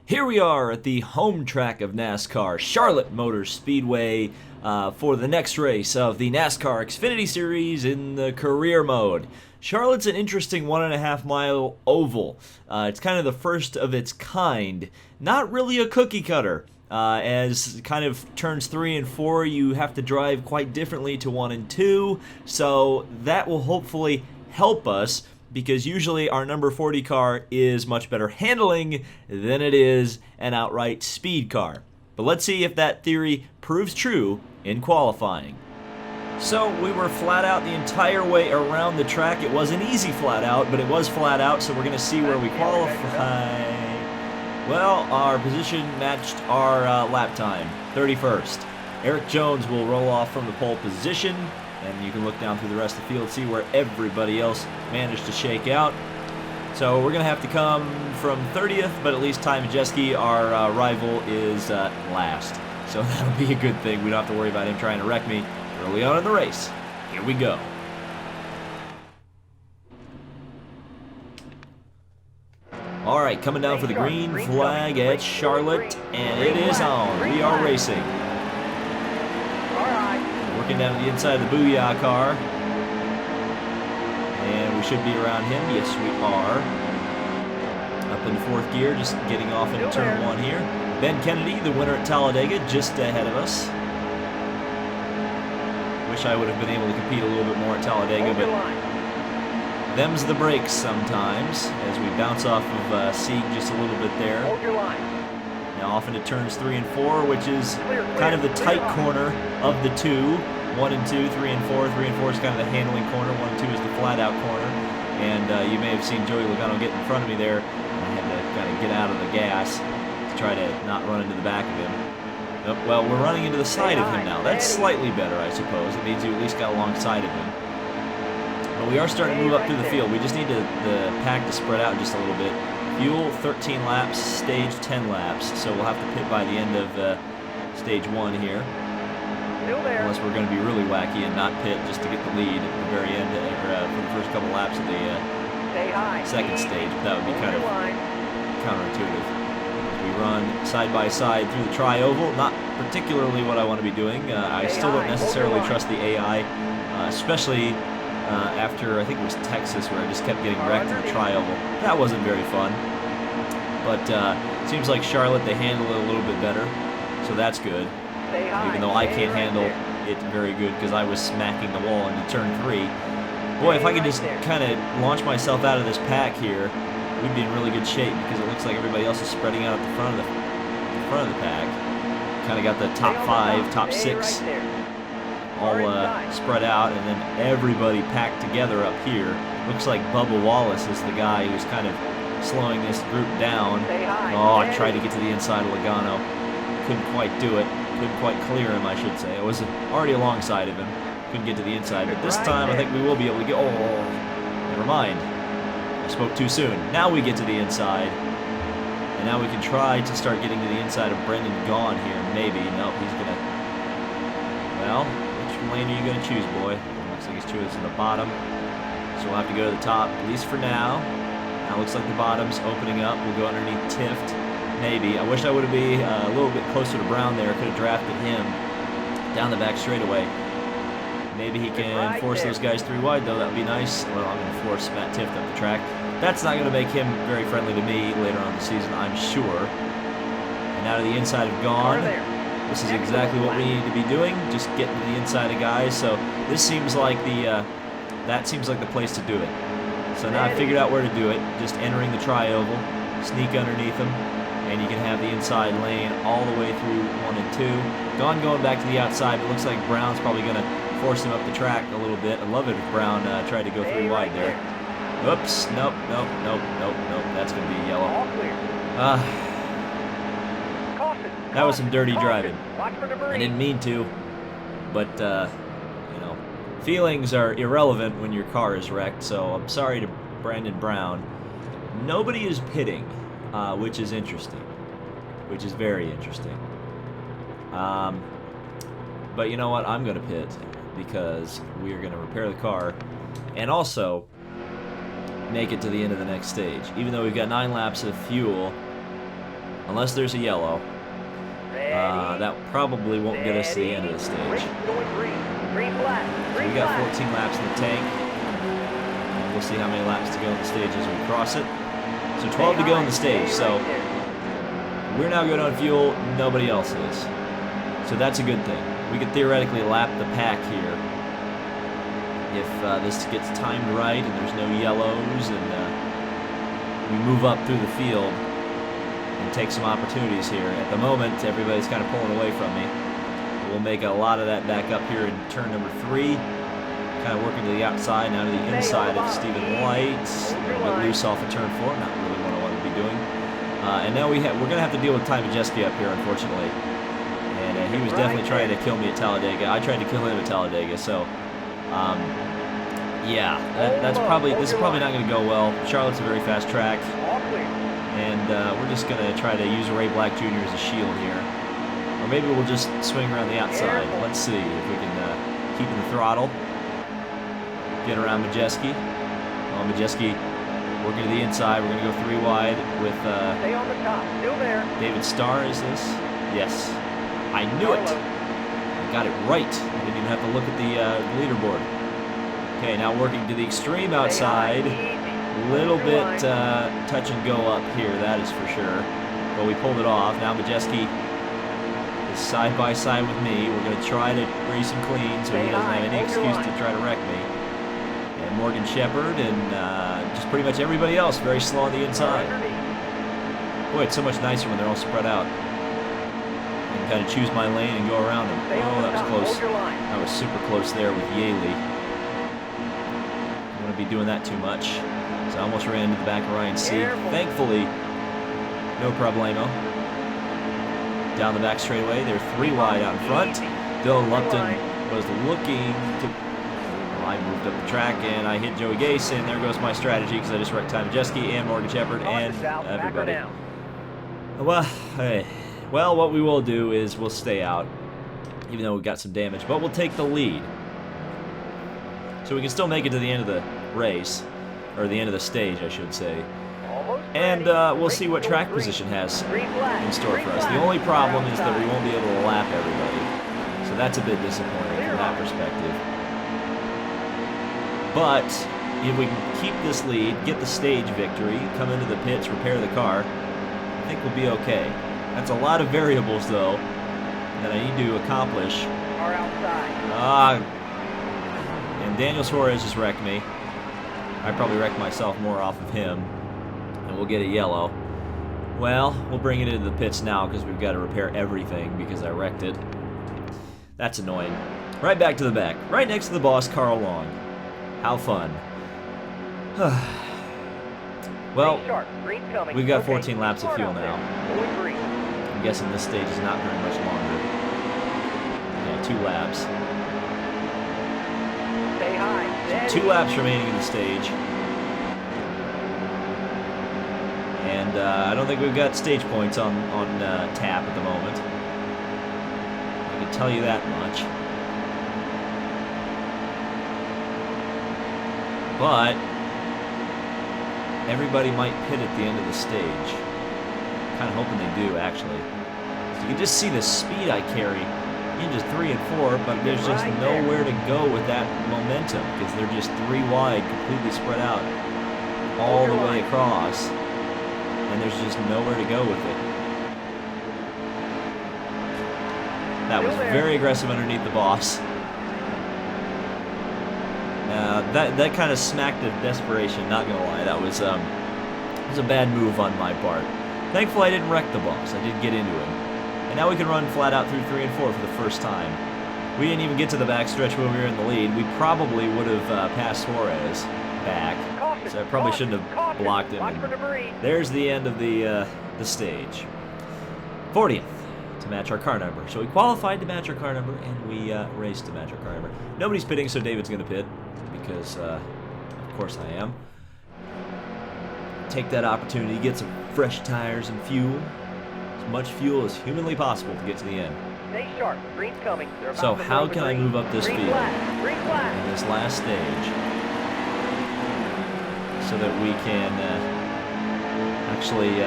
Here we are at the home track of NASCAR, Charlotte Motor Speedway, for the next race of the NASCAR Xfinity Series in the career mode. Charlotte's an interesting 1.5 mile oval. It's kind of the first of its kind. Not really a cookie cutter. As kind of turns 3 and 4, you have to drive quite differently to 1 and 2, so that will hopefully help us, because usually our number 40 car is much better handling than it is an outright speed car. But let's see if that theory proves true in qualifying. So we were flat out the entire way around the track. It wasn't easy flat out, but it was flat out, so we're going to see where we qualify. Well, our position matched our lap time, 31st. Eric Jones will roll off from the pole position, and you can look down through the rest of the field, see where everybody else managed to shake out. So we're going to have to come from 30th, but at least Ty Majeski, our rival, is last. So that'll be a good thing. We don't have to worry about him trying to wreck me early on in the race. Here we go. All right, coming down for the green flag at Charlotte, and it is on. We are racing. Working down to the inside of the Booyah car. And we should be around him. Yes, we are. Up in 4th gear, just getting off into turn 1 here. Ben Kennedy, the winner at Talladega, just ahead of us. Wish I would have been able to compete a little bit more at Talladega, but them's the breaks sometimes, as we bounce off of Sieg just a little bit there. Now off into turns 3 and 4, which is kind of the tight corner of the two. 1 and 2, 3 and 4. 3 and 4 is kind of the handling corner. 1 and 2 is the flat-out corner. And you may have seen Joey Logano get in front of me there. I had to kind of get out of the gas to try to not run into the back of him. Oh, well, we're running into the side of him now. That's slightly better, I suppose. It means you at least got alongside of him. But we are starting to move up through the field. We just need the pack to spread out just a little bit. Fuel, 13 laps. Stage, 10 laps. So we'll have to pit by the end of stage 1 here. Unless we're going to be really wacky and not pit just to get the lead at the very end, or for the first couple laps of the second stage. But that would be kind of counterintuitive. We run side by side through the tri-oval. Not particularly what I want to be doing. I still don't necessarily trust the AI, especially after, I think it was Texas, where I just kept getting wrecked in the tri-oval. That wasn't very fun. But it seems like Charlotte, they handle it a little bit better, so that's good. Even though I can't handle it very good because I was smacking the wall into turn 3. Boy, if I could just kind of launch myself out of this pack here, we'd be in really good shape, because it looks like everybody else is spreading out at the front of the pack. Kind of got the top 5, top 6 all spread out, and then everybody packed together up here. Looks like Bubba Wallace is the guy who's kind of slowing this group down. Oh, I tried to get to the inside of Logano. Couldn't quite do it. Couldn't quite clear him, I should say. I was already alongside of him. Couldn't get to the inside. But this time, I think we will be able to get... Oh, never mind. I spoke too soon. Now we get to the inside. And now we can try to start getting to the inside of Brendan Gaughan here. Maybe. Nope, he's going to... Well, which lane are you going to choose, boy? Looks like he's choosing the bottom. So we'll have to go to the top, at least for now. Now it looks like the bottom's opening up. We'll go underneath Tift. Maybe. I wish I would have been a little bit closer to Brown there. Could have drafted him down the back straightaway. Maybe he can force those guys 3 wide, though. That would be nice. Well, I'm going to force Matt Tift up the track. That's not going to make him very friendly to me later on in the season, I'm sure. And out of the inside of Gaughan. This is exactly what we need to be doing. Just getting to the inside of guys. So this seems like that seems like the place to do it. So now I figured out where to do it. Just entering the tri-oval, sneak underneath them. And you can have the inside lane all the way through 1 and 2. Gaughan going back to the outside, but it looks like Brown's probably going to force him up the track a little bit. I love it if Brown tried to go 3 wide there. Oops, nope. That's going to be yellow. That was some dirty driving. I didn't mean to, but, you know, feelings are irrelevant when your car is wrecked, so I'm sorry to Brandon Brown. Nobody is pitting. Which is interesting, which is very interesting. But you know what? I'm going to pit because we are going to repair the car and also make it to the end of the next stage. Even though we've got 9 laps of fuel, unless there's a yellow. That probably won't get us to the end of the stage. So we got 14 laps in the tank. And we'll see how many laps to go in the stage as we cross it. So 12 to go in the stage. So we're now good on fuel. Nobody else is. So that's a good thing. We could theoretically lap the pack here if this gets timed right and there's no yellows and we move up through the field and take some opportunities here. At the moment, everybody's kind of pulling away from me. We'll make a lot of that back up here in turn number 3. Kind of working to the outside, now to the inside of Stephen White. A little bit loose off of turn 4, not really what I want to be doing. And now we're going to have to deal with Ty Majeski up here, unfortunately. And he was definitely trying to kill me at Talladega. I tried to kill him at Talladega, so yeah, this is probably not going to go well. Charlotte's a very fast track. And we're just going to try to use Ray Black Jr. as a shield here. Or maybe we'll just swing around the outside. Let's see if we can keep in the throttle. Get around Majeski. Oh, Majeski working to the inside. We're going to go 3 wide with Stay on the top. Still there. David Starr, is this? Yes. I knew it. I got it right. I didn't even have to look at the leaderboard. Okay, now working to the extreme outside. Little bit touch and go up here, that is for sure. But we pulled it off. Now Majeski is side by side with me. We're going to try to race him clean so he doesn't have any excuse to try to wreck me. And Morgan Shepherd and just pretty much everybody else very slow on the inside. Boy, it's so much nicer when they're all spread out. I can kind of choose my lane and go around them. Oh, that was close. That was super close there with Yaley. Don't want to be doing that too much. So I almost ran into the back of Ryan Sieg. Thankfully, no problemo. Down the back straightaway, they're 3 wide out in front. Dylan Lupton was looking to... Well, I moved up the track and I hit Joey Gase, and there goes my strategy because I just wrecked Ty Majeski and Morgan Shepherd and everybody. Well, hey. Well, what we will do is we'll stay out, even though we've got some damage, but we'll take the lead. So we can still make it to the end of the race. Or the end of the stage, I should say. And we'll see what track position has in store for us. The only problem is that we won't be able to lap everybody. So that's a bit disappointing from that perspective. But if we can keep this lead, get the stage victory, come into the pits, repair the car, I think we'll be okay. That's a lot of variables, though, that I need to accomplish. And Daniel Suarez just wrecked me. I probably wrecked myself more off of him, and we'll get a yellow. Well, we'll bring it into the pits now because we've got to repair everything because I wrecked it. That's annoying. Right back to the back, right next to the boss, Carl Long. How fun. Well, we've got 14 laps of fuel now. I'm guessing this stage is not very much longer. Yeah, 2 laps. So 2 laps remaining in the stage. And I don't think we've got stage points on tap at the moment. I can tell you that much. But everybody might pit at the end of the stage. Kind of hoping they do, actually. So you can just see the speed I carry. Into 3 and 4, but there's just nowhere to go with that momentum because they're just 3 wide, completely spread out all the way across, and there's just nowhere to go with it. That was very aggressive underneath the boss. That kind of smacked of desperation, not gonna lie. That was a bad move on my part. Thankfully, I didn't wreck the boss. I did get into him. And now we can run flat out through 3 and 4 for the first time. We didn't even get to the back stretch when we were in the lead. We probably would have passed Suarez back. So I probably shouldn't have blocked him. And there's the end of the stage. 40th to match our car number. So we qualified to match our car number, and we raced to match our car number. Nobody's pitting, so David's going to pit because, of course, I am. Take that opportunity, get some fresh tires and fuel. Much fuel as humanly possible to get to the end. Stay sharp. Green's coming. So how can I move up this field in this last stage so that we can actually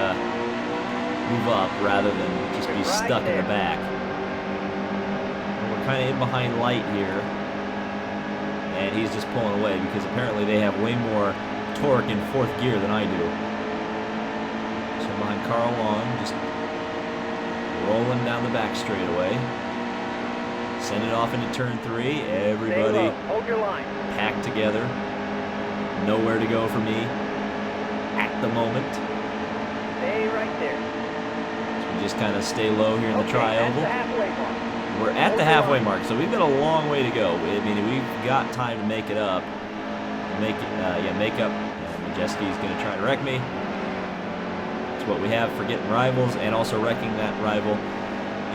move up rather than just be stuck in the back. We're kind of in behind light here, and he's just pulling away because apparently they have way more torque in 4th gear than I do. So I'm behind Carl Long, just rolling down the back straightaway. Send it off into turn 3. Everybody hold your line. Packed together. Nowhere to go for me at the moment. Stay right there. So we just kind of stay low here in the tri-oval. We're at the halfway mark, so we've got a long way to go. I mean, we've got time to make it up. Make up. Majeski's going to try to wreck me. It's what we have for getting rivals and also wrecking that rival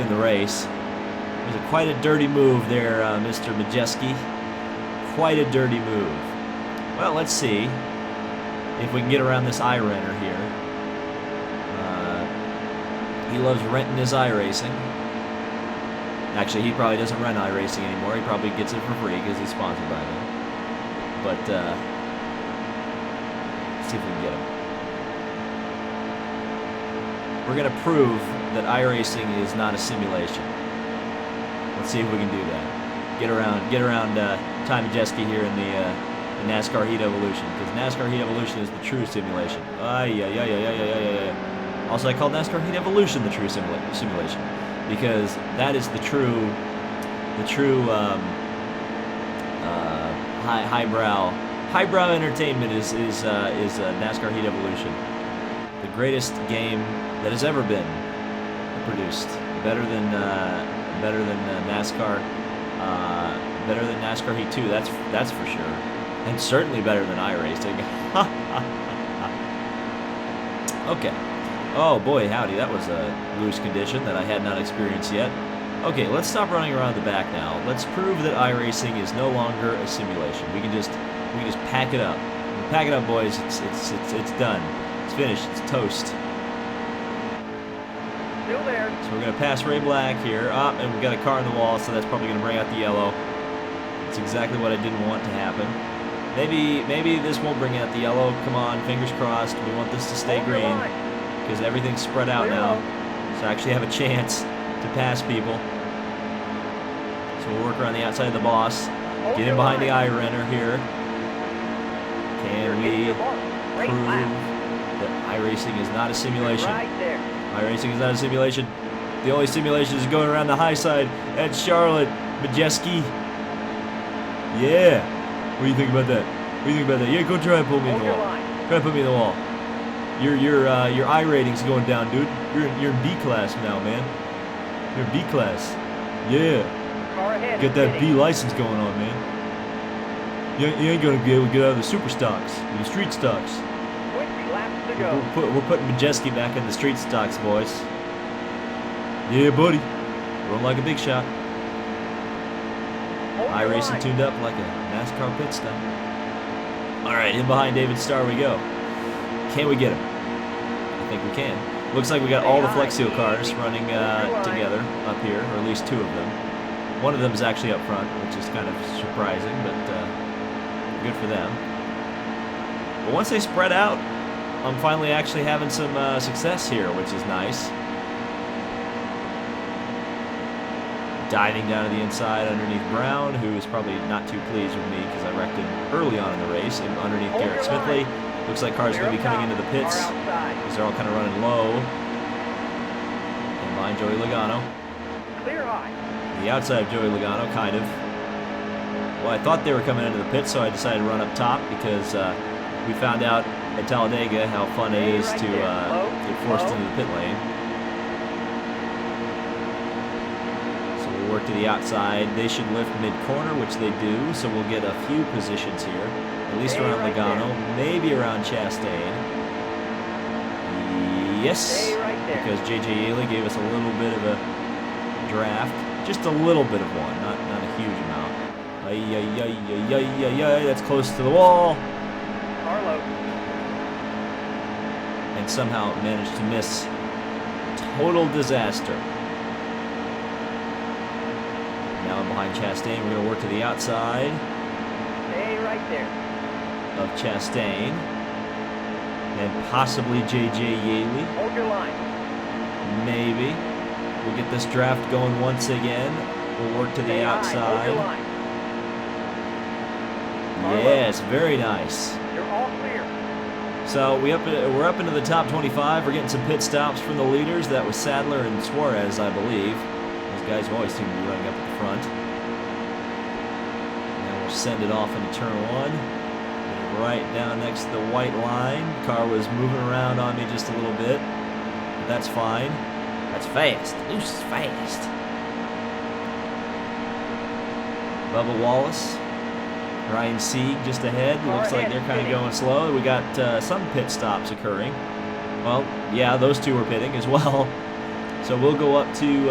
in the race. It was quite a dirty move there, Mr. Majeski. Quite a dirty move. Well, let's see if we can get around this iRenter here. He loves renting his iRacing. Actually, he probably doesn't rent iRacing anymore. He probably gets it for free because he's sponsored by them. But, let's see if we can get him. We're going to prove that iRacing is not a simulation. Let's see if we can do that. Get around Ty Majeski here in the NASCAR Heat Evolution, because NASCAR Heat Evolution is the true simulation. Also, I call NASCAR Heat Evolution the true simulation, because that is the true highbrow entertainment is NASCAR Heat Evolution, the greatest game that has ever been produced. Better than NASCAR. Better than NASCAR Heat 2. That's for sure. And certainly better than iRacing. Okay. Oh boy, howdy, that was a loose condition that I had not experienced yet. Okay, let's stop running around the back now. Let's prove that iRacing is no longer a simulation. We can just pack it up. Pack it up, boys. It's done. It's finished. It's toast. Still there. So we're gonna pass Ray Black here. And we've got a car in the wall, so that's probably gonna bring out the yellow. It's exactly what I didn't want to happen. Maybe this won't bring out the yellow. Come on, fingers crossed. We want this to stay green because everything's spread out now. So I actually have a chance to pass people. So we'll work around the outside of the boss. Get in behind the iRenter here. Can we prove that iRacing is not a simulation? iRacing is not a simulation. The only simulation is going around the high side at Charlotte. Majeski. Yeah. What do you think about that? What do you think about that? Yeah, go try and pull me in the wall. Try and put me in the wall. Your I rating's going down, dude. You're in B class now, man. You're in B class. Yeah. Get that B license going on, man. You ain't gonna be able to get out of the super stocks, the street stocks. We're putting Majeski back in the street stocks, boys. Yeah, buddy. Run like a big shot. iRacing tuned up like a NASCAR pit stop. Alright, in behind David Starr we go. Can we get him? I think we can. Looks like we got all the Flex Seal cars running together up here, or at least 2 of them. One of them is actually up front, which is kind of surprising, but good for them. But once they spread out, I'm finally actually having some success here, which is nice. Diving down to the inside underneath Brown, who is probably not too pleased with me because I wrecked him early on in the race, and underneath Garrett Smithley. Looks like cars are going to be coming into the pits because they're all kind of running low. And behind Joey Logano. Clear high. The outside of Joey Logano, kind of. Well, I thought they were coming into the pits, so I decided to run up top because we found out at Talladega how fun it is to get forced into the pit lane. So we'll work to the outside. They should lift mid-corner, which they do, so we'll get a few positions here. At least around Logano, maybe around Chastain. Yes, because J.J. Yaley gave us a little bit of a draft. Just a little bit of one, not a huge amount. That's close to the wall. And somehow managed to miss. Total disaster. Now I'm behind Chastain. We're going to work to the outside. Stay right there. Of Chastain and possibly J.J. Yaley. Hold your line. maybe. We'll get this draft going once again. We'll work to the outside. Yes, very nice. You're all clear. So we're up into the top 25. We're getting some pit stops from the leaders. That was Sadler and Suarez, I believe. Those guys always seem to be running up at the front. And then we'll send it off into turn 1. Right down next to the white line. Car was moving around on me just a little bit. But that's fine. That's fast. Deuce is fast. Bubba Wallace, Ryan Sieg just ahead. Looks like they're kind of going slow. We got some pit stops occurring. Well, yeah, those two are pitting as well. So we'll go up to,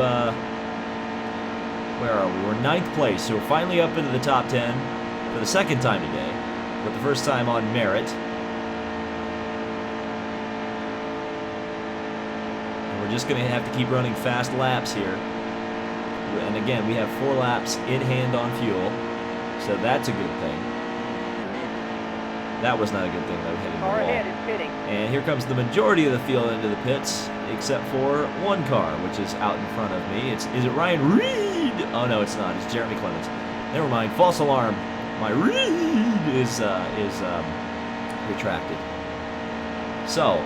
where are we? We're 9th place. So we're finally up into the top 10 for the second time today. But the first time on merit. And we're just going to have to keep running fast laps here. And again, we have 4 laps in hand on fuel. So that's a good thing. That was not a good thing, though, hitting the wall. And here comes the majority of the field into the pits, except for one car, which is out in front of me. Is it Ryan Reed? Oh, no, it's not. It's Jeremy Clements. Never mind. False alarm. My read is retracted. So,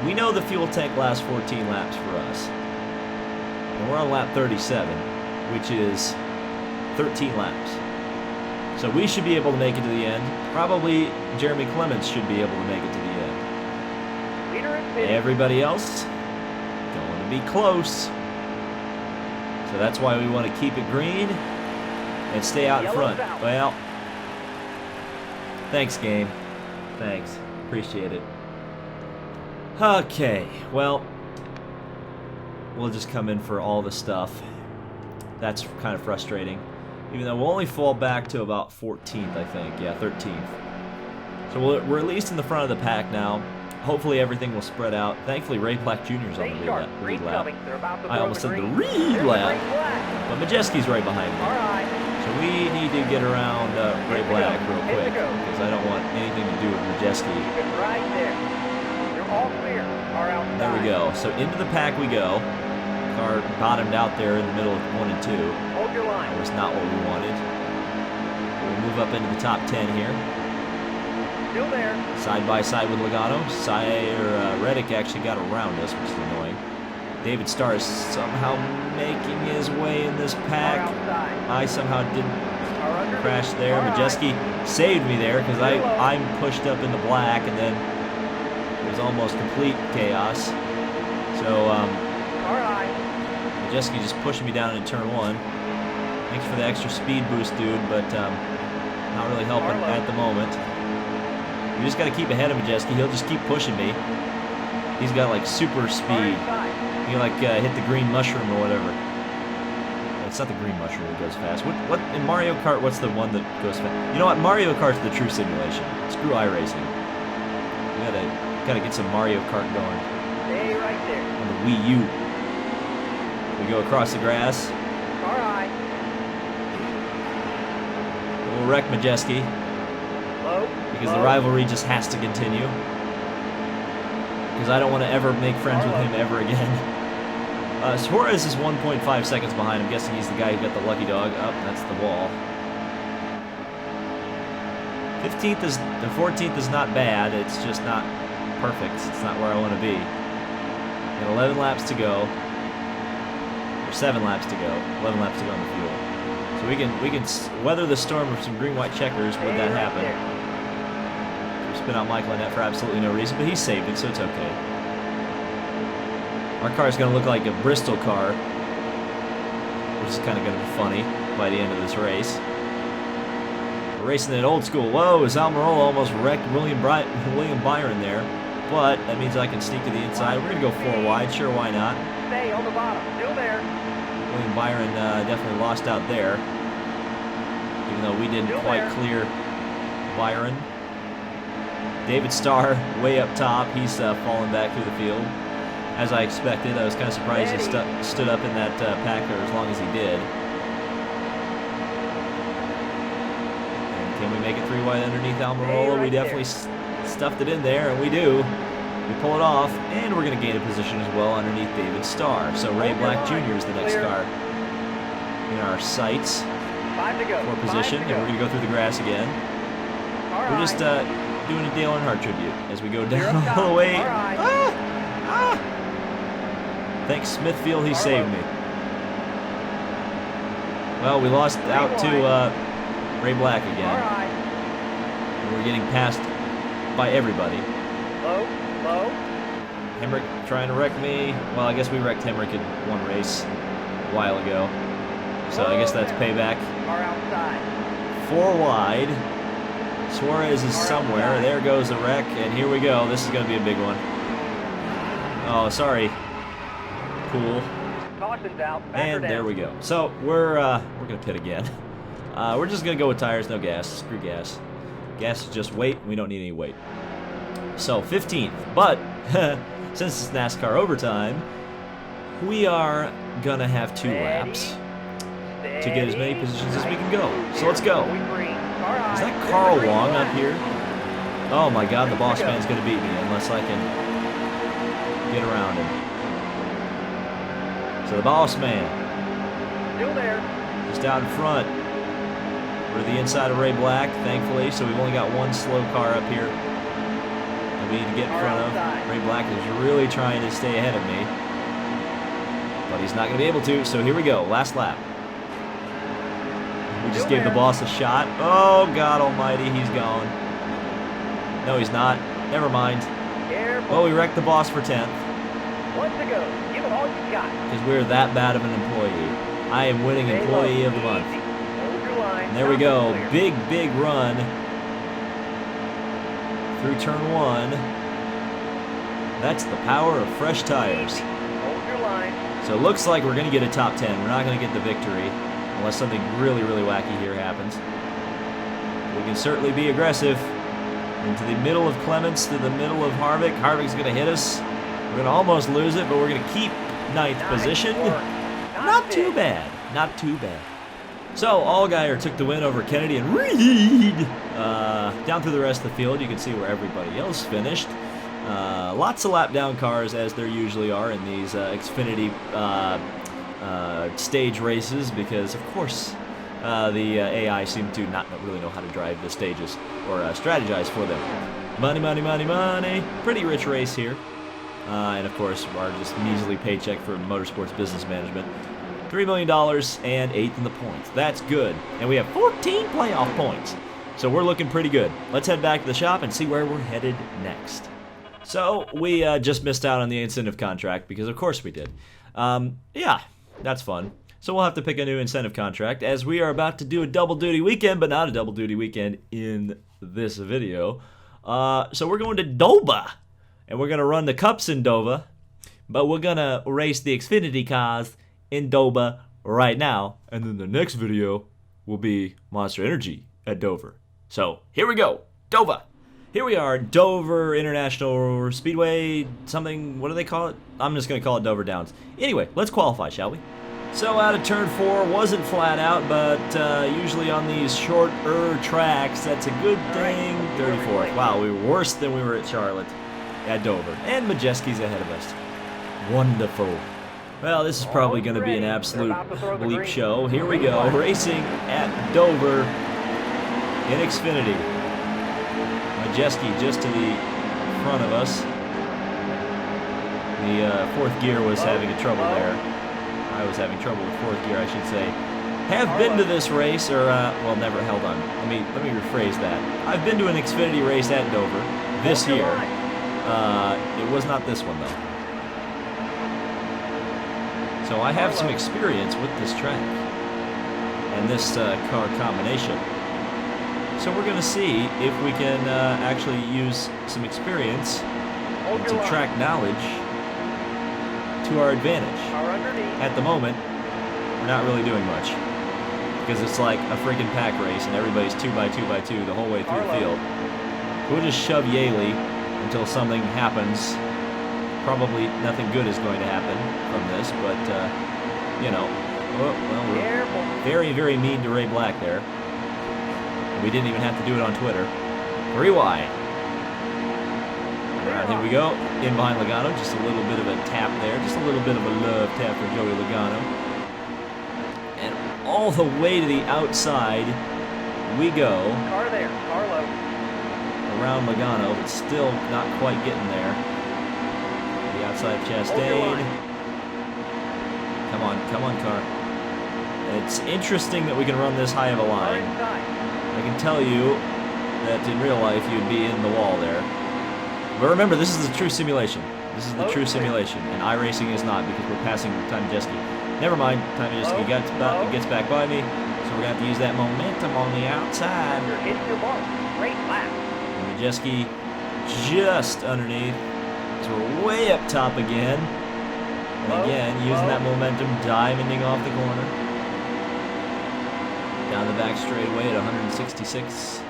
we know the fuel tank lasts 14 laps for us. And we're on lap 37, which is 13 laps. So we should be able to make it to the end. Probably Jeremy Clements should be able to make it to the end. Everybody else going to be close. So that's why we want to keep it green and stay out in front. Well, thanks, game. Thanks. Appreciate it. Okay, well, we'll just come in for all the stuff. That's kind of frustrating. Even though we'll only fall back to about 14th, I think. Yeah, 13th. So we're at least in the front of the pack now. Hopefully everything will spread out. Thankfully, Ray Black Jr. is on the lead lap. I almost said the lead lap. But Majeski's right behind me. So we need to get around Ray Black real quick, because I don't want anything to do with Majeski. Right there. You're all clear. There we go. So into the pack we go. Car bottomed out there in the middle of 1 and 2. Hold your line. That was not what we wanted. We'll move up into the top 10 here. Still there. Side by side with Logano. Reddick actually got around us, which is annoying. David Starr is somehow making his way in this pack. I somehow didn't crash there. Majeski saved me there because I'm pushed up in the black, and then it was almost complete chaos. So Majeski just pushing me down in turn 1. Thanks for the extra speed boost, dude, but not really helping at the moment. We just got to keep ahead of Majeski. He'll just keep pushing me. He's got like super speed. He like hit the green mushroom or whatever. It's not the green mushroom that goes fast. What in Mario Kart? What's the one that goes fast? You know what? Mario Kart's the true simulation. Screw iRacing. We gotta get some Mario Kart going. Stay right there. On the Wii U. We go across the grass. All right. We'll wreck Majeski. Low. Because the rivalry just has to continue. Because I don't want to ever make friends with him ever again. Suarez is 1.5 seconds behind. I'm guessing he's the guy who got the lucky dog. Oh, that's the wall. 14th is not bad. It's just not perfect. It's not where I want to be. Got 11 laps to go. Or 7 laps to go. 11 laps to go on the fuel. So we can weather the storm of some green-white checkers would that happen. Spin out Michael Annette for absolutely no reason, but he saved it, so it's okay. Our car is going to look like a Bristol car, which is kind of going to be funny by the end of this race. We're racing it old school. Whoa, is Almirola almost wrecked William Byron there, but that means I can sneak to the inside. We're going to go 4 wide, sure, why not? Stay on the bottom, still there. William Byron definitely lost out there, even though we didn't quite clear Byron. David Starr way up top. He's falling back through the field. As I expected, I was kind of surprised he stood up in that pack there as long as he did. And can we make it 3 wide underneath Almirola? We definitely stuffed it in there, and we do. We pull it off, and we're going to gain a position as well underneath David Starr. So Ray Black Jr. is the next car in our sights for position, and we're going to go through the grass again. We're just doing a Dale Earnhardt tribute as we go down all the way. Thanks Smithfield, he saved me. Well, we lost out to Ray Black again. And we're getting passed by everybody. Low. Hemrick trying to wreck me. Well, I guess we wrecked Hemrick in one race a while ago. So I guess that's payback. Car outside. 4 wide. Suarez is somewhere. There goes the wreck, and here we go. This is going to be a big one. Oh, sorry. Cool. Caution's out. And there we go. So we're going to pit again. We're just going to go with tires, no gas. Screw gas. Gas is just weight. We don't need any weight. So 15th. But since it's NASCAR overtime, we are going to have 2 laps to get as many positions as we can go. So let's go. Is that Carl Long up here? Oh my God, the boss man's going to beat me unless I can get around him. So the boss man, Still there. just out in front. We're the inside of Ray Black, thankfully, so we've only got 1 slow car up here that we need to get in front of. Ray Black is really trying to stay ahead of me, but he's not going to be able to, so here we go, last lap. We just gave the boss a shot. Oh, God almighty, he's gone. No, he's not. Never mind. Oh, we wrecked the boss for 10th. 1 to go. Give it all you got. Because we're that bad of an employee. I am winning Employee of the Month. Hold your line. And there we go. Big, big run through turn 1. That's the power of fresh tires. Hold your line. So it looks like we're going to get a top 10. We're not going to get the victory unless something really, really wacky here happens. We can certainly be aggressive. Into the middle of Clements, to the middle of Harvick. Harvick's going to hit us. We're going to almost lose it, but we're going to keep 9th position. Not too bad. Not too bad. So, Allgaier took the win over Kennedy and Reed. Down through the rest of the field, you can see where everybody else finished. Lots of lap down cars, as there usually are in these Xfinity stage races, because, of course, the AI seem to not really know how to drive the stages or strategize for them. Money, money, money, money. Pretty rich race here. And, of course, our just measly paycheck for Motorsports Business Management. $3 million and 8th in the points. That's good. And we have 14 playoff points. So we're looking pretty good. Let's head back to the shop and see where we're headed next. So we just missed out on the incentive contract because, of course, we did. Yeah, that's fun. So we'll have to pick a new incentive contract as we are about to do a double duty weekend, but not a double duty weekend in this video. So we're going to Dover. And we're going to run the Cups in Dover, but we're going to race the Xfinity cars in Dover right now. And then the next video will be Monster Energy at Dover. So here we go, Dover. Here we are, Dover International Speedway, something, what do they call it? I'm just going to call it Dover Downs. Anyway, let's qualify, shall we? So out of turn 4, wasn't flat out, but usually on these shorter tracks, that's a good thing. 34th. Wow, we were worse than we were at Charlotte. At Dover. And Majeski's ahead of us. Wonderful. Well, this is probably going to be an absolute bleep show. Here we go. Racing at Dover in Xfinity. Majeski just to the front of us. The 4th gear was having a trouble there. I was having trouble with 4th gear, I should say. Have been to this race, or, well, never held on. Let me rephrase that. I've been to an Xfinity race at Dover this year. It was not this one, though. So I have some experience with this track and this car combination. So we're going to see if we can actually use some experience and some track knowledge to our advantage. At the moment, we're not really doing much because it's like a freaking pack race and everybody's 2x2x2 the whole way through the field. We'll just shove Yaley until something happens. Probably nothing good is going to happen from this, but, you know, well, we're very, very mean to Ray Black there. We didn't even have to do it on Twitter. 3 wide. Here we go. In behind Logano. Just a little bit of a tap there. Just a little bit of a love tap for Joey Logano. And all the way to the outside we go. Car there. Car low. Around Logano, but still not quite getting there. The outside Chastain. Come on, car. It's interesting that we can run this high of a line. I can tell you that in real life you'd be in the wall there. But remember, this is the true simulation. This is the true simulation, and iRacing is not because we're passing Time Majeski. Never mind, Time Majeski gets back by me, so we're going to have to use that momentum on the outside. You're hitting your mark. Great lap. Majeski just underneath, so we're way up top again. And again, using that momentum, diamonding off the corner. Down the back straightaway at 166.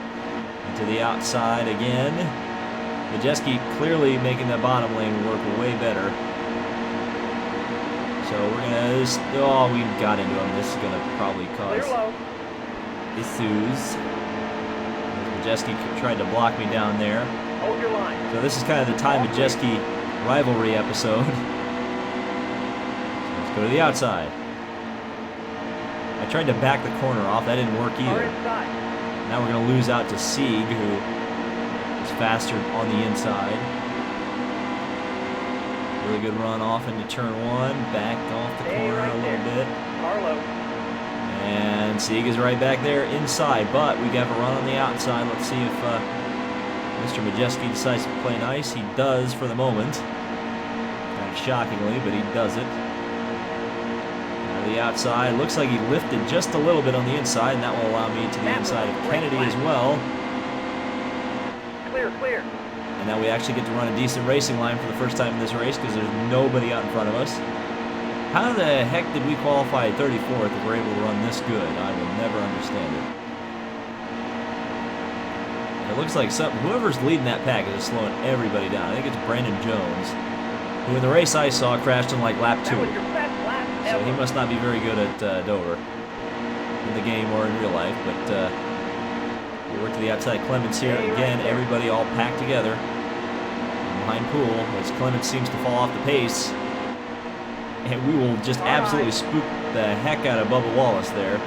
To the outside again. Majeski clearly making the bottom lane work way better. So we're gonna just, oh, we got into him. This is gonna probably cause issues. Majeski tried to block me down there. Hold your line. So this is kind of the Time Majeski rivalry episode. So let's go to the outside. I tried to back the corner off. That didn't work either. Now we're going to lose out to Sieg, who is faster on the inside. Really good run off into turn one. Back off the corner a little bit. And Sieg is right back there inside, but we have a run on the outside. Let's see if Mr. Majeski decides to play nice. He does for the moment. Kind of shockingly, but he does it. The outside. Looks like he lifted just a little bit on the inside, and that will allow me to the inside of Kennedy as well. Clear. And now we actually get to run a decent racing line for the first time in this race because there's nobody out in front of us. How the heck did we qualify 34th if we're able to run this good? I will never understand it. It looks like whoever's leading that pack is just slowing everybody down. I think it's Brandon Jones, who in the race I saw crashed on like lap 2. So he must not be very good at Dover in the game or in real life, but we work to the outside. Clements here again, everybody all packed together behind Poole as Clements seems to fall off the pace, and we will just absolutely spook the heck out of Bubba Wallace there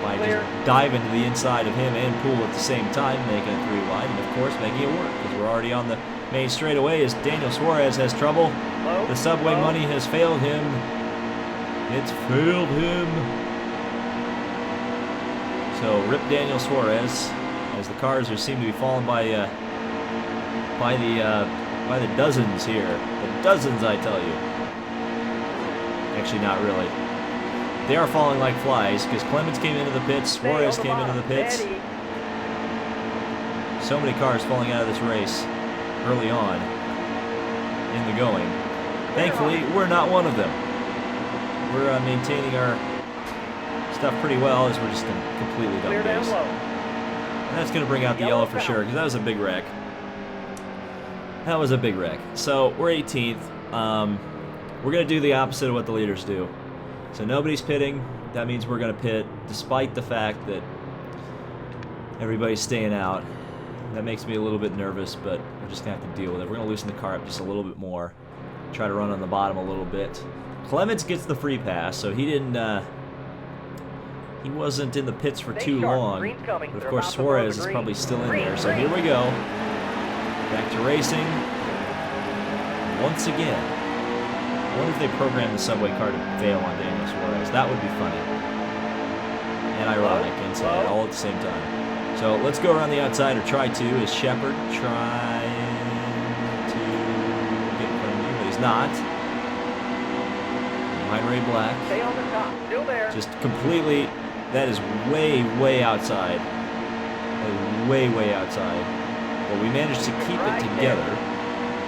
by just diving to the inside of him and Poole at the same time, making it 3 wide, and of course making it work because we're already on the main straightaway as Daniel Suarez has trouble. The subway money has failed him. It's failed him. So rip Daniel Suarez, as the cars seem to be falling by the dozens here. The dozens, I tell you. Actually, not really. They are falling like flies because Clements came into the pits, Suarez came into the pits. So many cars falling out of this race early on in the going. Thankfully, we're not one of them. We're maintaining our stuff pretty well as we're just completely dumb base. And that's going to bring out the yellow for sure because that was a big wreck. That was a big wreck. So we're 18th. We're going to do the opposite of what the leaders do. So nobody's pitting. That means we're going to pit despite the fact that everybody's staying out. That makes me a little bit nervous, but we're just going to have to deal with it. We're going to loosen the car up just a little bit more. Try to run on the bottom a little bit. Clements gets the free pass, so he didn't. He wasn't in the pits for too long. But of course, Suarez is probably still in there. So here we go. Back to racing. Once again. I wonder if they programmed the subway car to fail on Daniel Suarez. That would be funny. And ironic and sad all at the same time. So let's go around the outside, or try to. Is Shepard trying to get in front of me, but he's not. Behind Ray Black. Stay on the top. Still there. Just completely, that is way, way outside. That is way, way outside. But we managed to keep it together,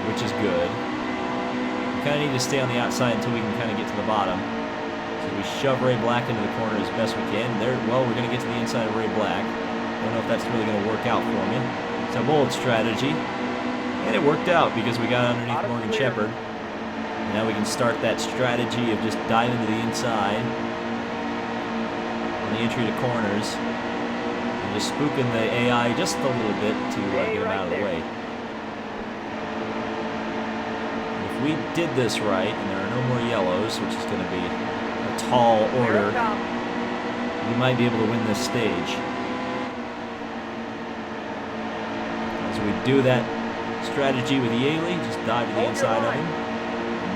which is good. We kind of need to stay on the outside until we can kind of get to the bottom. So we shove Ray Black into the corner as best we can. There, well, we're going to get to the inside of Ray Black. Don't know if that's really going to work out for me. It's a bold strategy. And it worked out because we got underneath Morgan Shepard. And now we can start that strategy of just diving to the inside on the entry to corners. And just spooking the AI just a little bit to get him out of the way. we did this right, and there are no more yellows, which is going to be a tall order, we might be able to win this stage. As we do that strategy with Yaley, just dive to the inside of him.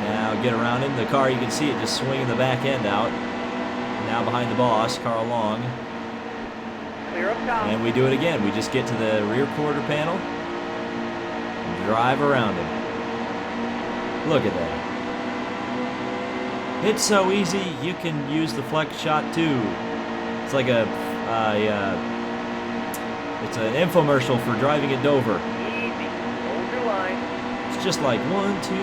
Now get around him. The car, you can see it just swinging the back end out. Now behind the boss, Carl Long. Clear up top. And we do it again. We just get to the rear quarter panel, and drive around him. Look at that. It's so easy, you can use the flex shot too. It's like it's an infomercial for driving at Dover. Easy. Hold your line. It's just like 1, 2, 3.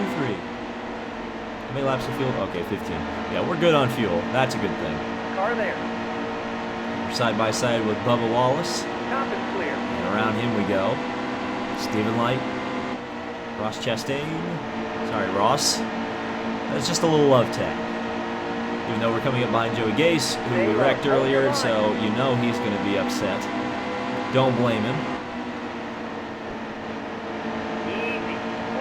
How many laps of fuel? Okay, 15. Yeah, we're good on fuel. That's a good thing. Car there. We're side by side with Bubba Wallace. Top is clear. And around him we go. Stephen Light. Ross Chastain. Sorry, Ross. That's just a little love tap. Even though we're coming up behind Joey Gase, who we wrecked earlier, so you know he's going to be upset. Don't blame him. Easy.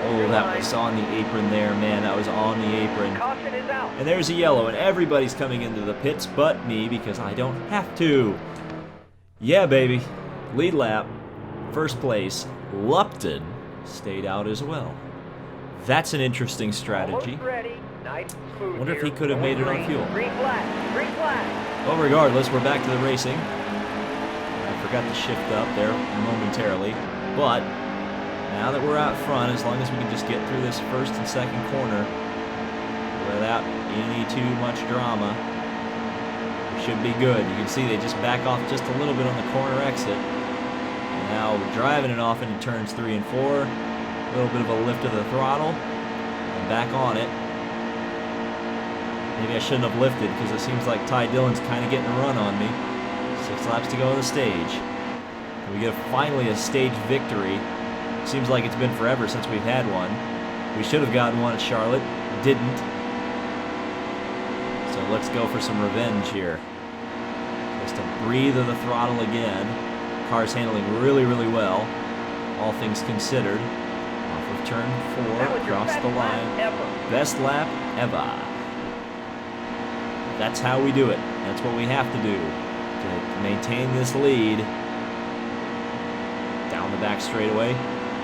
Oh, that was on the apron there, man. That was on the apron. Caution is out. And there's a yellow, and everybody's coming into the pits but me because I don't have to. Yeah, baby. Lead lap. First place. Lupton stayed out as well. That's an interesting strategy. Almost ready. Nice and smooth. Wonder if he here. could have made it on Green. fuel. Green flag. Green flag. Well, regardless, we're back to the racing. I forgot to shift up there momentarily. But now that we're out front, as long as we can just get through this first and second corner without any too much drama, we should be good. You can see they just back off just a little bit on the corner exit. And now we're driving it off into turns 3 and 4. A little bit of a lift of the throttle. And back on it. Maybe I shouldn't have lifted because it seems like Ty Dillon's kind of getting a run on me. 6 laps to go on the stage. And we get finally a stage victory. Seems like it's been forever since we've had one. We should have gotten one at Charlotte. Didn't. So let's go for some revenge here. Just to breathe of the throttle again. Car's handling really, really well. All things considered. Off of turn 4, across the line. Best lap ever. That's how we do it. That's what we have to do to maintain this lead. Down the back straightaway,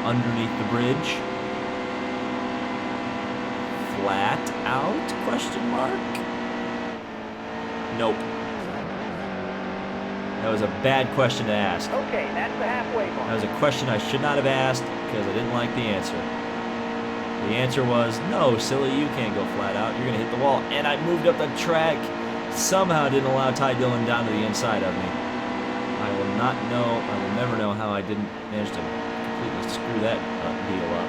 underneath the bridge. Flat out, question mark? Nope. That was a bad question to ask. Okay, that's the halfway mark. That was a question I should not have asked because I didn't like the answer. The answer was, no, silly, you can't go flat out. You're going to hit the wall. And I moved up the track. Somehow didn't allow Ty Dillon down to the inside of me. I will not know, I will never know how I didn't manage to completely screw that deal up.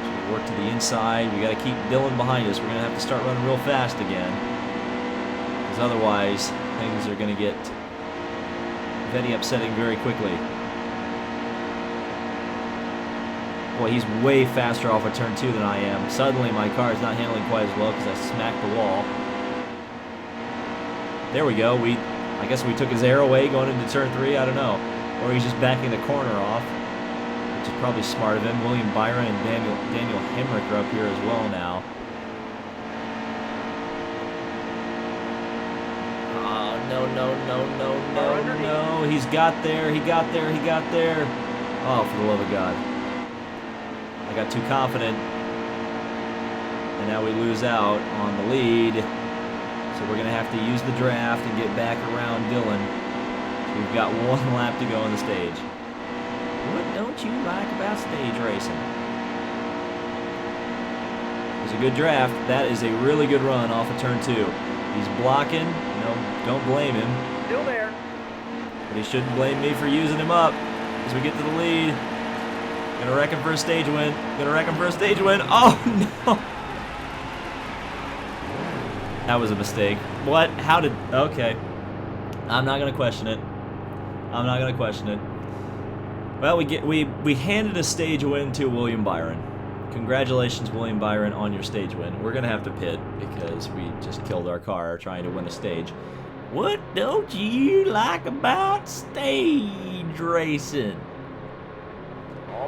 So we work to the inside. We got to keep Dillon behind us. We're going to have to start running real fast again. Because otherwise, things are going to get very upsetting very quickly. Boy, he's way faster off of turn 2 than I am. Suddenly, my car is not handling quite as well because I smacked the wall. There we go. I guess we took his air away going into turn 3. I don't know. Or he's just backing the corner off, which is probably smart of him. William Byron and Daniel Hemrick are up here as well now. Oh, no, no, no, no, no, no. He's got there. He got there. He got there. Oh, for the love of God. I got too confident, and now we lose out on the lead. So we're going to have to use the draft and get back around Dillon. So we've got 1 lap to go on the stage. What don't you like about stage racing? It was a good draft. That is a really good run off of turn 2. He's blocking. No, don't blame him. Still there. But he shouldn't blame me for using him up as we get to the lead. Gonna wreck him for a stage win. Gonna wreck him for a stage win. Oh, no. That was a mistake. What? How did... Okay. I'm not gonna question it. I'm not gonna question it. Well, we handed a stage win to William Byron. Congratulations, William Byron, on your stage win. We're gonna have to pit because we just killed our car trying to win a stage. What don't you like about stage racing?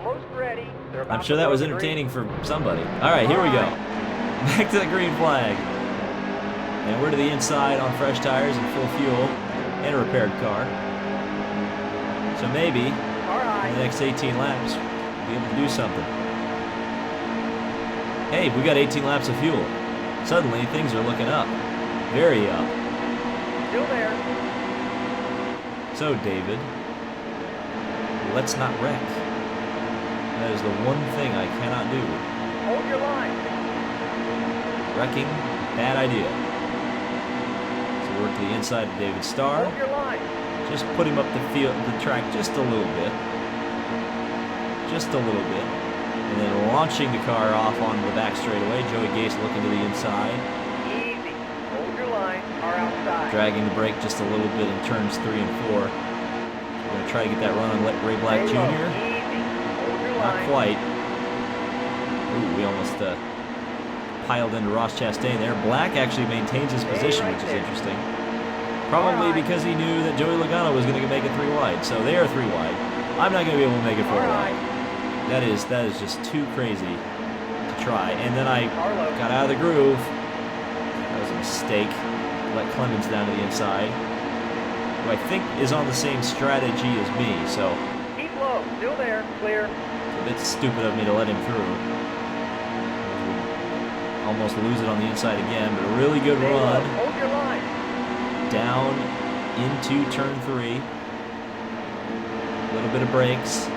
Almost ready. They're about I'm sure to that was throw the entertaining for somebody. All right, here we go. Back to the green flag. And we're to the inside on fresh tires and full fuel and a repaired car. So maybe green. All in right. the next 18 laps, we'll be able to do something. Hey, we got 18 laps of fuel. Suddenly, things are looking up. Very up. Still there. So, David, let's not wreck. That is the one thing I cannot do. Hold your line. Wrecking, bad idea. So work to the inside of David Starr. Hold your line. Just put him up the track just a little bit. Just a little bit. And then launching the car off onto the back straightaway. Joey Gase looking to the inside. Easy. Hold your line. Car outside. Dragging the brake just a little bit in turns 3 and 4. We're going to try to get that run on Ray Black Stay low. Jr. Easy. Hold your Not line. quite. Ooh, we almost piled into Ross Chastain there. Black actually maintains his position, right which is there. interesting. Probably because he knew that Joey Logano was going to make it 3 wide. So they are 3 wide. I'm not going to be able to make it 4 wide. That is just too crazy to try. And then I got out of the groove. That was a mistake. Let Clemens down to the inside, who I think is on the same strategy as me. So Keep low. Still there. Clear. it's a bit stupid of me to let him through. Almost lose it on the inside again, but a really good Stay low. run. Hold your line. Down into turn 3. A little bit of brakes.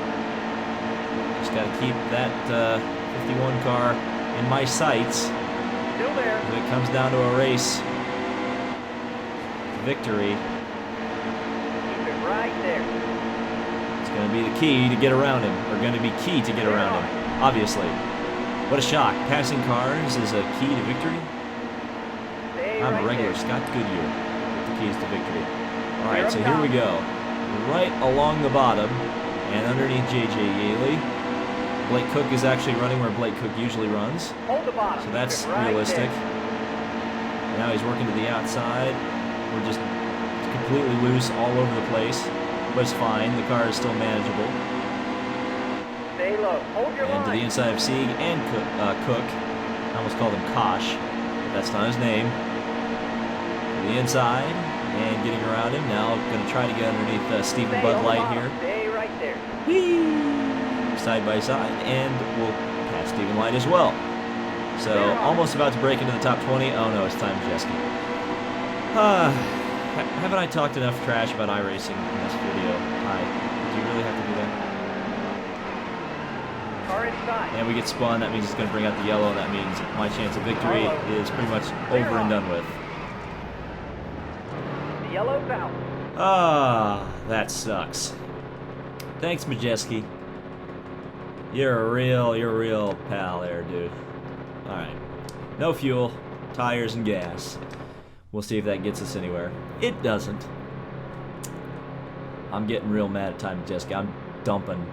Just got to keep that 51 car in my sights. Still there. When it comes down to a race victory, Keep it right there. it's going to be the key to get around him, or going to be key to get around him, obviously. What a shock. Passing cars is a key to victory. Stay I'm right a regular there. Scott Goodyear with the keys to victory. All right, so here we go. Right along the bottom and underneath J.J. Yaley. Blake Cook is actually running where Blake Cook usually runs, Hold the bottom. so that's Keep it right realistic. there. Now he's working to the outside. We're just completely loose all over the place, but it's fine. The car is still manageable. Stay low. Hold your And to the line. inside of Sieg and Cook. I almost called him Kosh, but that's not his name. To the inside and getting around him. Now going to try to get underneath Stephen Stay Bud on the Light bottom. here. Stay right there. Whee! Side by side, and we'll pass Stephen Light as well. So almost about to break into the top 20. Oh no, it's time Jeske. Haven't I talked enough trash about iRacing in this video? Did you really have to do that? Car inside. And we get spun. That means it's going to bring out the yellow. That means my chance of victory is pretty much over and done with. The yellow's out. That sucks. Thanks, Majeski. You're a real pal there, dude. Alright. No fuel, tires, and gas. We'll see if that gets us anywhere. It doesn't. I'm getting real mad at Time Majeski. I'm dumping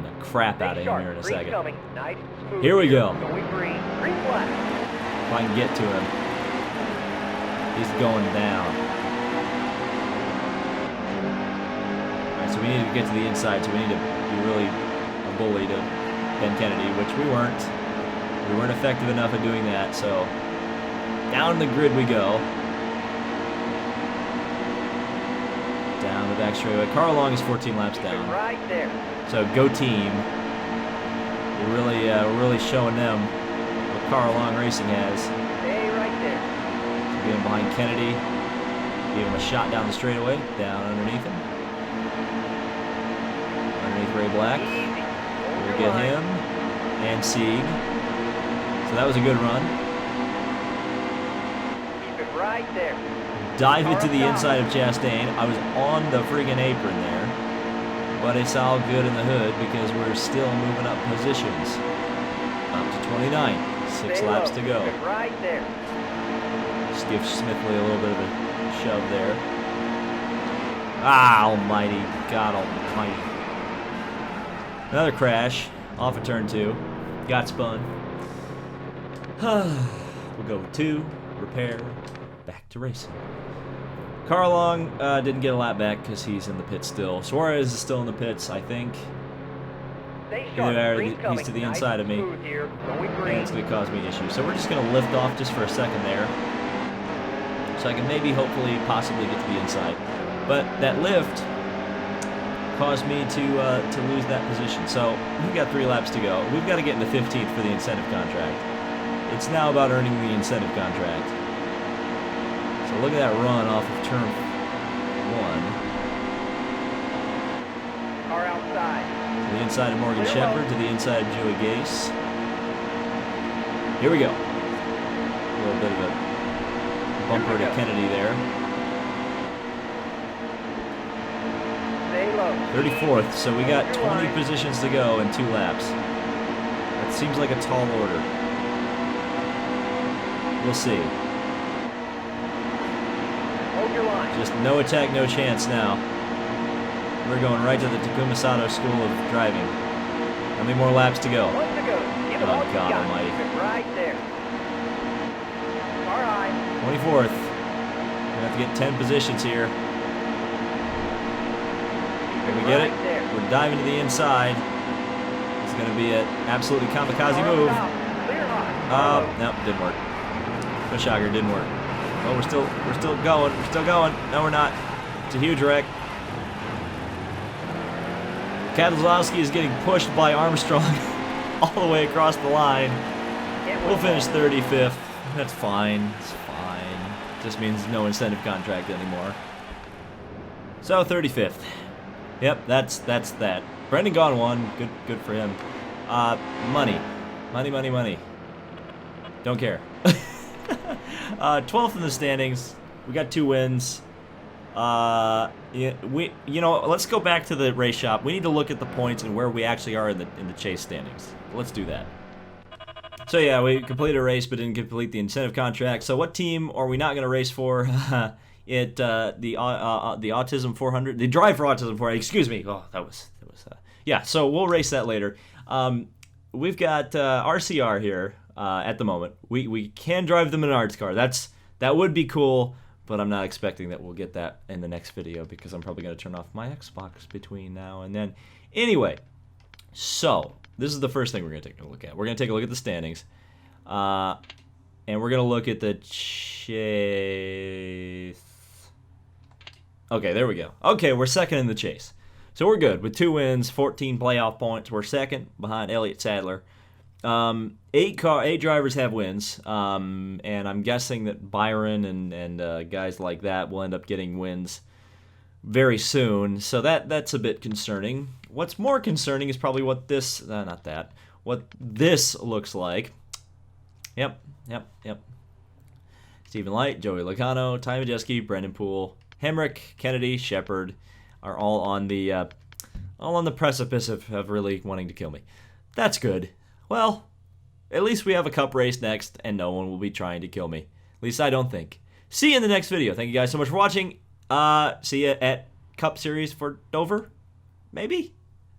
the crap out of him here in a Green second. coming. Nice, smooth Here we go. Going green. Green flag. If I can get to him. He's going down. Alright, so we need to get to the inside, so we need to be really a bully to Ben Kennedy, which we weren't. We weren't effective enough at doing that, so down the grid we go. Down the back straightaway. Carl Long is 14 laps Keep it down. right there. So go team. We're really showing them what Carl Long Racing has. Stay right there. So getting behind Kennedy. Give him a shot down the straightaway. Down underneath him. Underneath Ray Black. Easy. Hold We'll your get line. him and Sieg. So that was a good run. Keep it right there. Dive into the inside of Chastain. I was on the friggin' apron there, but it's all good in the hood because we're still moving up positions. Up to 29. 6 Stay laps low. to go. Keep it right there. Just give Smithley a little bit of a shove there. Ah, almighty. God almighty. Another crash off of turn 2. Got spun. We'll go with 2. Repair. Back to racing. Carl Long didn't get a lap back because he's in the pit still. Suarez is still in the pits, I think. Either he's to the inside of me, and it's going to cause me issues. So we're just going to lift off just for a second there, so I can maybe, hopefully, possibly get to the inside. But that lift caused me to lose that position. So we've got 3 laps to go. We've got to get into 15th for the incentive contract. It's now about earning the incentive contract. So look at that run off of turn 1. Car outside. To the inside of Morgan Shepherd, to the inside of Joey Gase. Here we go. A little bit of a bumper to Kennedy there. Stay low. 34th, so we got 20 positions to go in 2 laps. That seems like a tall order. We'll see. Hold your line. Just no attack, no chance now. We're going right to the Takuma Sato School of Driving. How many more laps to go? 1 to go. Give it all you God got. almighty. Keep it right there. All right. 24th. We have to get 10 positions here. Can we get it? We're diving to the inside. It's going to be an absolutely kamikaze move. Nope, didn't work. No shocker, didn't work. Oh, we're still going. We're still going. No, we're not. It's a huge wreck. Keselowski is getting pushed by Armstrong all the way across the line. We'll finish 35th. That's fine. It's fine. Just means no incentive contract anymore. So 35th. Yep, that's that. Brendan Gaughan won. Good for him. Money. Don't care. 12th in the standings. We got 2 wins. Let's go back to the race shop. We need to look at the points and where we actually are in the chase standings. Let's do that. So yeah, we completed a race but didn't complete the incentive contract. So what team are we not going to race for? The Autism 400, the Drive for Autism 400. Excuse me. Oh, that was yeah. So we'll race that later. We've got RCR here at the moment. We can drive the Menards car. That would be cool. But I'm not expecting that we'll get that in the next video because I'm probably going to turn off my Xbox between now and then. Anyway, so this is the first thing we're going to take a look at. We're going to take a look at the standings. And we're going to look at the chase. Okay, there we go. Okay, we're second in the chase. So we're good with 2 wins, 14 playoff points. We're second behind Elliott Sadler. 8 drivers have wins, and I'm guessing that Byron and guys like that will end up getting wins very soon. So that's a bit concerning. What's more concerning is probably what this what this looks like. Yep. Stephen Light, Joey Logano, Ty Majeski, Brendan Poole, Hemrick, Kennedy, Shepard are all on the precipice of really wanting to kill me. That's good. Well, at least we have a cup race next, and no one will be trying to kill me. At least I don't think. See you in the next video. Thank you guys so much for watching. See you at Cup Series for Dover? Maybe?